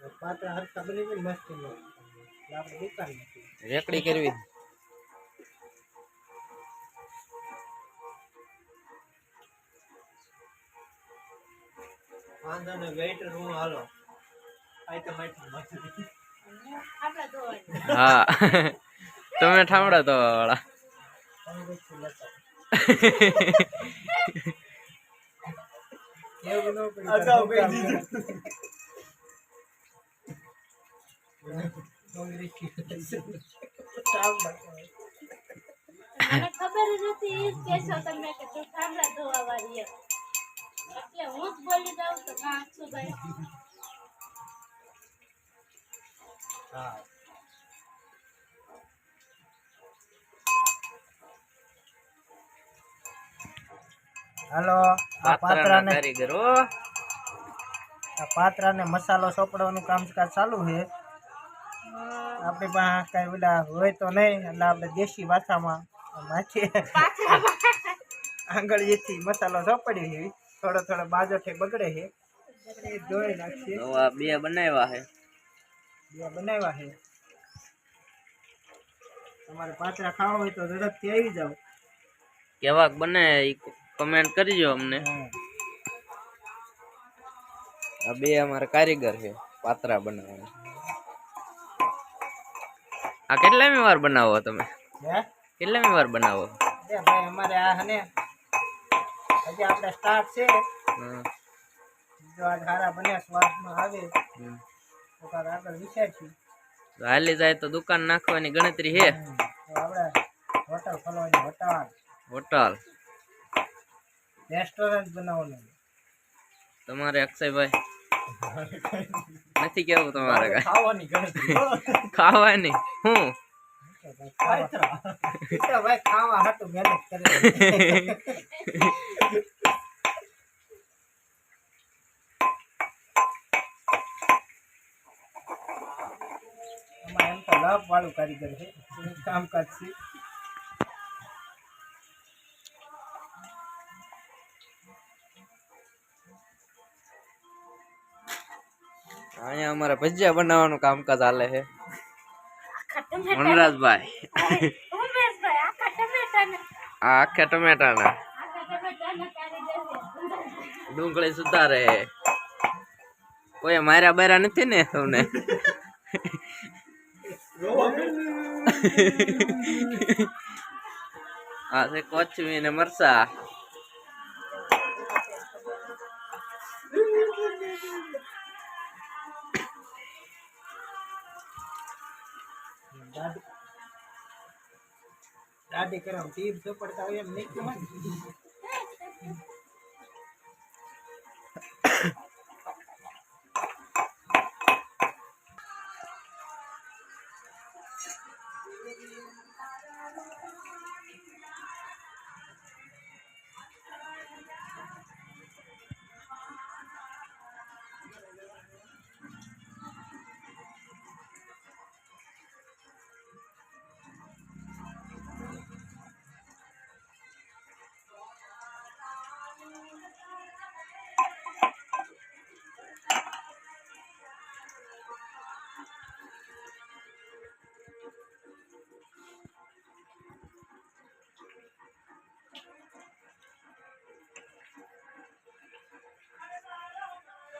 પાત્રા હરતા બની ગઈ મસ્ત આપણે દુકાન રેકડી કરવી વાંધો ને વેઇટર હું હાલો આઈટમ હા તમે ઠામડા તો વાળા એવું ન પડી અગાઉ કહી દીધું મને ખબર જ હતી ઈ જ કહેશો તમે કે તું ઠામડા ધોવા વાળી એટલે હું જ બોલી દઉં તો ના અક્ષુભાઈ હા હાલો પાત્રાને કારીગરો પાત્રાને મસાલો સોપડવાનું કામકાજ ચાલુ છે આપણી પાસે કઈ ઓલા હોય તો નહીં એટલે આપણે દેશી ભાષામાં નાખીએ આંગળીએથી મસાલો સોપડી છે થોડો થોડો બાજોઠે બગડે છે એ ધોઈ નાખીએ તો આ બે બનાવ્યા છે તમારે પાત્રા ખાવા હોય તો ઝડપથી આવી જાવ કેવાક બને કમેન્ટ કરજો અમને આ બે અમારા કારીગર છે પાત્રા બનાવવાના આ કેટલામી વાર બનાવો તમે કેટલામી વાર બનાવો ભાઈ અમારે આ હને હજી આપણે સ્ટાર્ટ છે જો આજ સારા બન્યા સ્વાદમાં આવે તો આગળ વિચારશું હાલી જાય તો દુકાન નાખવાની ગણતરી છે આપણે હોટલ ખોલવાની હોટલ રેસ્ટોરન્ટ બનાવવાનું તમારે અક્ષયભાઈ નથી કેવું તમારે કઈ ખાવાની ગણતરી ખાવાની હું ભાઈ ખાવા હાટું મહેનત કરે એમ તો લાભ વાળું કારીગર છે કામકાજ છે અહીંયા અમારે ભજીયા બનાવવાનું કામકાજ હાલે છે વનરાજભાઈ આ આખા ટમેટાના ડુંગળી સુધારે કોઈ માર્યા બાર્યા નથી ને તમને આ છે કોચમી ને મરસા દાઢી કરાવ ટીપ સપડતા હોય એમ નહીં કહેવાય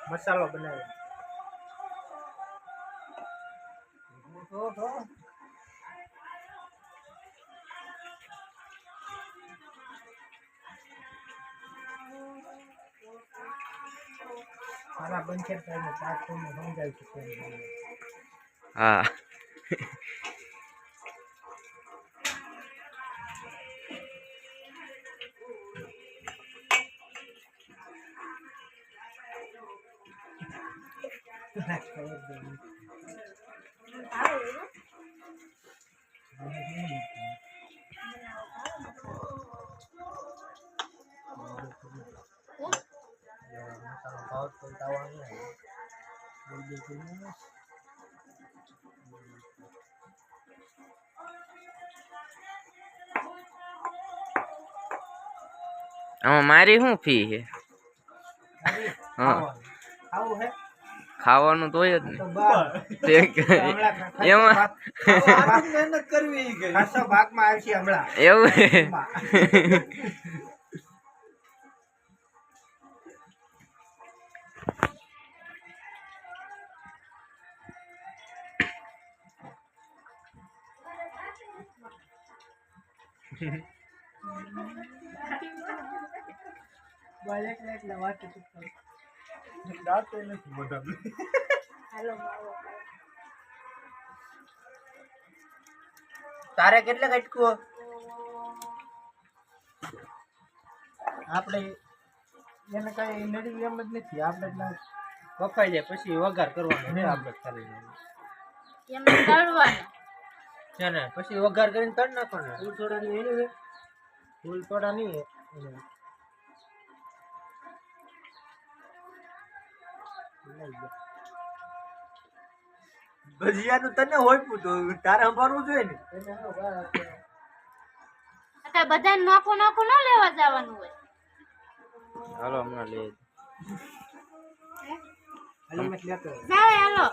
મસાલો બનાવ્યો સારા બનશે તો એને ચાર તમને સમજાવી શકીએ હા આમાં મારી શું ફી છે? હા આવું હે ખાવાનું તો હોય જ ને તો બસ. તે કે- હમણાં ખાસો એમાં ભાગ- ખાસો ભાગમાં આવશે હમણાં એવું હે? એમાં. બોલ એટલે વાત હતી. તારે કેટલે કટકું આપણે એને કઈ નડી એમ જ નથી આપણે એટલા કપાઈ જાય પછી વઘાર કરવાનો છે આપણે ખાલી એમને તળવાનું છે ને પછી વઘાર કરીને તળ નાખવાનો ફૂલ થોડા ની એની ફૂલ થોડા નહીં ભજીયાનું તને હોય પૂછું તારે સંભાળવું જોઈએ ને અત્યારે બધાને નોખું નોખું ન લેવા જવાનું હોય હાલો હમણાં લઈ હાલો મત લેતો જાય હાલો